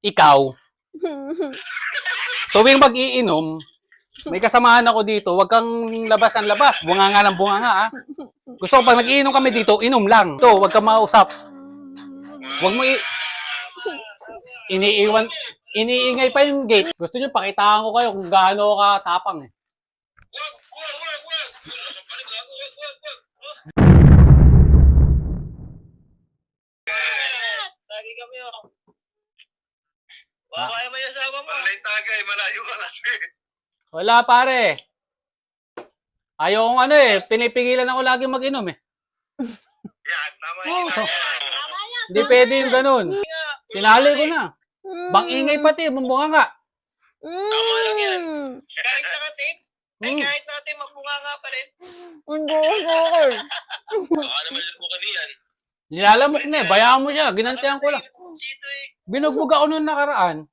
Ikaw, tuwing mag-iinom, may kasamahan ako dito, wag kang labas ang labas. Bunganga ng bunganga, ha? Gusto ko, pag nag-iinom kami dito, inom lang. Ito, wag kang mausap. Wag mo iniiwan, iniingay pa yung gate. Gusto nyo, pakitaan ko kayo kung gaano ka tapang, eh. Lagi kami, oh. Baka kaya may asawa mo. Malay tagay, malayo ka kasi. Wala, pare. Ayaw kong pinipigilan ako lagi mag-inom, eh. Yan, tama yun. Hindi pwede yung ganun. Tinali ko na. Bang ingay pati, bumbunga nga. Tama lang yan. Kahit nakatim, kahit natin magbunga nga pa rin. Baka naman mo kami yan. Nilalamok na, bayaan mo siya. Ginantihan ko lang. Sito eh. Binugbog ako noon nakaraan.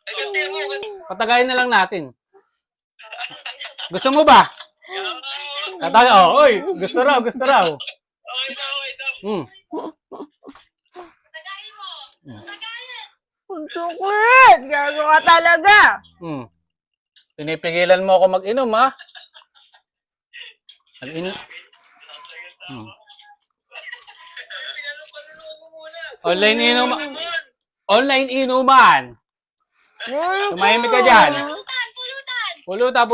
Ay, gantihan mo. Patagayin na lang natin. Gusto mo ba? Okay Tatay, oy, gusto raw. daw, okay daw. Patagayin mo. Patagayin. Chocolate! Gago ka talaga! Pinipigilan mo ako mag-inom, ha? Mag-inom. Online inuman. Online inuman. Tumahimik ka dyan. Pulutan.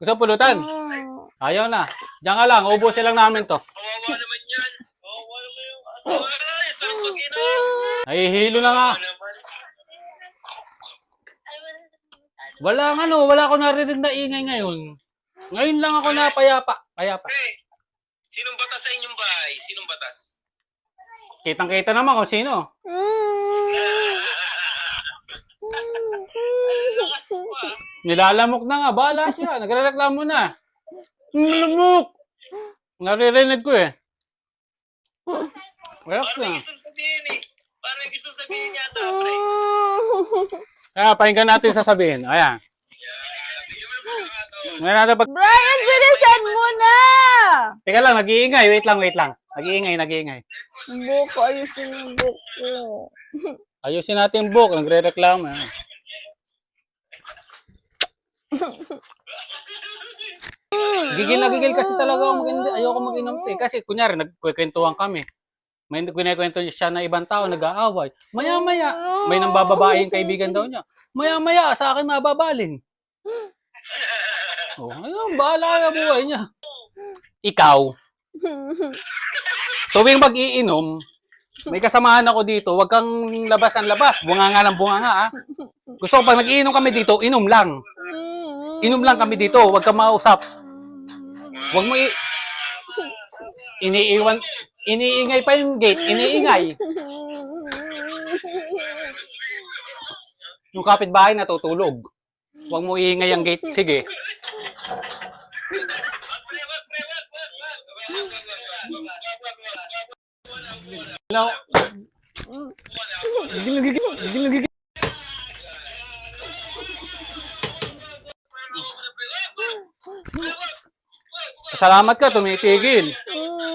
Gusto pulutan? Ayaw na. Diyan ka lang, ubusin lang namin to. Kawawa naman yan. Kawawa naman yung asawa. Ay, sarap mag-inom. Nahihilo na nga. Wala ako narinig na ingay ngayon. Ngayon lang ako napayapa. Payapa. Hey, sinong batas sa inyong bahay? Sinong batas? Kitang-kita naman kung sino. Lakas mo ah. Nilalamok na nga. Bahala siya. Nagre-reklamo na. Lamok! Naririnig ko, eh. Relax Parang may na. gustong sabihin eh. Parang may gustong sabihin yata, pre. Kaya, pakinggan natin sasabihin. Ayan. Bigyan mo ng pagkakataon. Ngayon natin pag... Brian, bilisan mo na! Teka lang, nag-iingay. Wait lang. Nag-iingay. Buko, ayusin yung buko. Ayusin natin yung book. Nagre-reklamo. Gigil na gigil kasi talaga ako ayoko mag-inom. Kasi kunyari, nagkwentuhan kami. May kinikwento siya na ibang tao, nag-aaway. Maya-maya, may nang bababaeng kaibigan daw niya. Maya-maya, sa akin mababaling. Oh, ayun, bahala na buhay niya. Ikaw, tuwing mag-iinom, may kasamahan ako dito, wag kang labas ang labas. Bunganga ng bunganga, ha? Gusto ko, pag nag-iinom kami dito, inom lang. Inom lang kami dito, wag kang mausap. Wag mo iniingay pa yung gate, iniingay. Yung kapitbahay natutulog. Wag mo iingay ang gate, sige. No. Gigil. Salamat ka, tumitigil.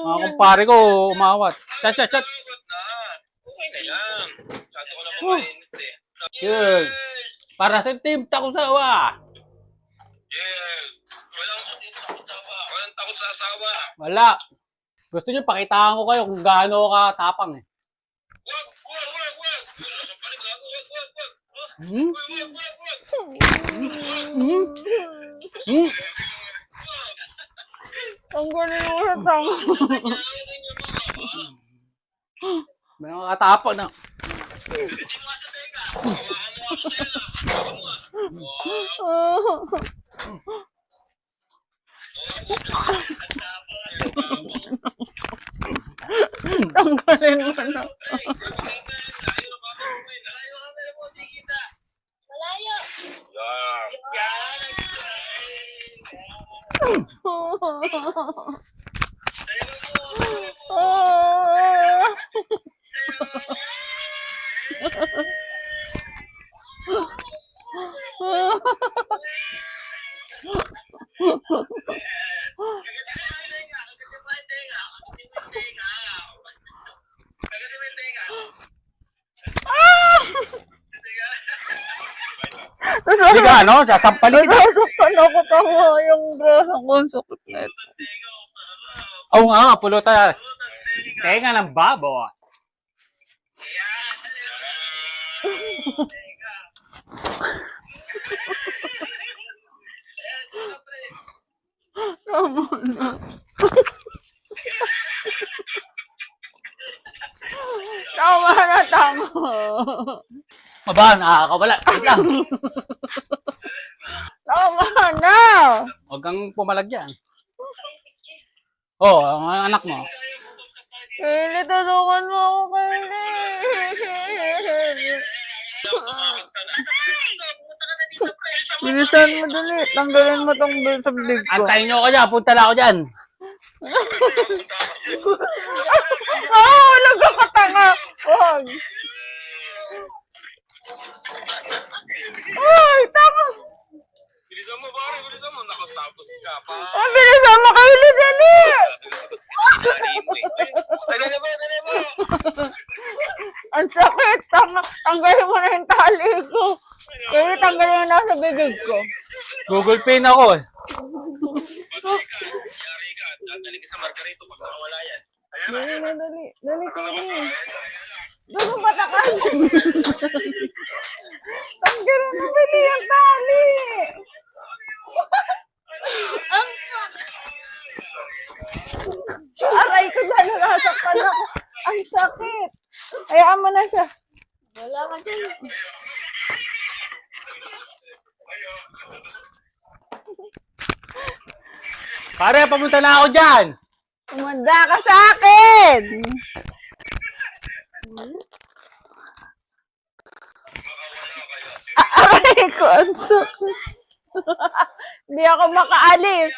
Mga kumpare ko, umawat. Chat. Okay na yan. Masyado ko naman mainit eh. Yun. Para sa team Takusawa. Yes. Walang takot sa asawa. Wala. Gusto nyo, pakitaan ko kayo kung gaano ka tapang, eh. Wag. Lasang pa rin gago. Wag. Hmm? Wag. Ang galing mo sa tanga. May nakakatapang na. Hindi mo sa tenga. Hawakan mo ako sa Ang galing mo na. Malayo. Ah! Hindi ka, ano, sasampalin kita. Nasasaktan ako tama yung braso ko. Ang sakit na ito. Oo nga, pulutan. Tenga ng baboy. Tama na. Tama na, tama. Aba, nakakawala. Wait lang. Tama na. Huwag kang pumalag dyan. Oh, ang anak mo. Kayli, tulungan mo ako, Kayli. Bilisan mo dali. Tanggalin mo tong bill sa big ko. Antayin nyo ako dyan. Punta na ako dyan. Oo, nagkakatanga. Huwag. Ay, tama. Bilisan mo, pare. Bilisan mo. Nakatapos ka pa. Ang bilisan mo, Kayli, dali. Dali mo. Ang sakit. Tanggalin mo na yung tali ko. Kayli, tanggalin mo na sa bibig ko. Google Pay na ako eh. Yari ka. Dali ka sa Margarito pag nakawala yan. Dali na, dali. Dali, Kayli. Doon ang patakas. Tanggalin mo bili yung tali. Aray ko na, nasaktan ako. Ang sakit. Hayaan mo na siya. Wala ka dyan. Pare, papunta na ako dyan. Umanda ka sa akin. Aray ko, ang sakit. Hindi ako makaalis.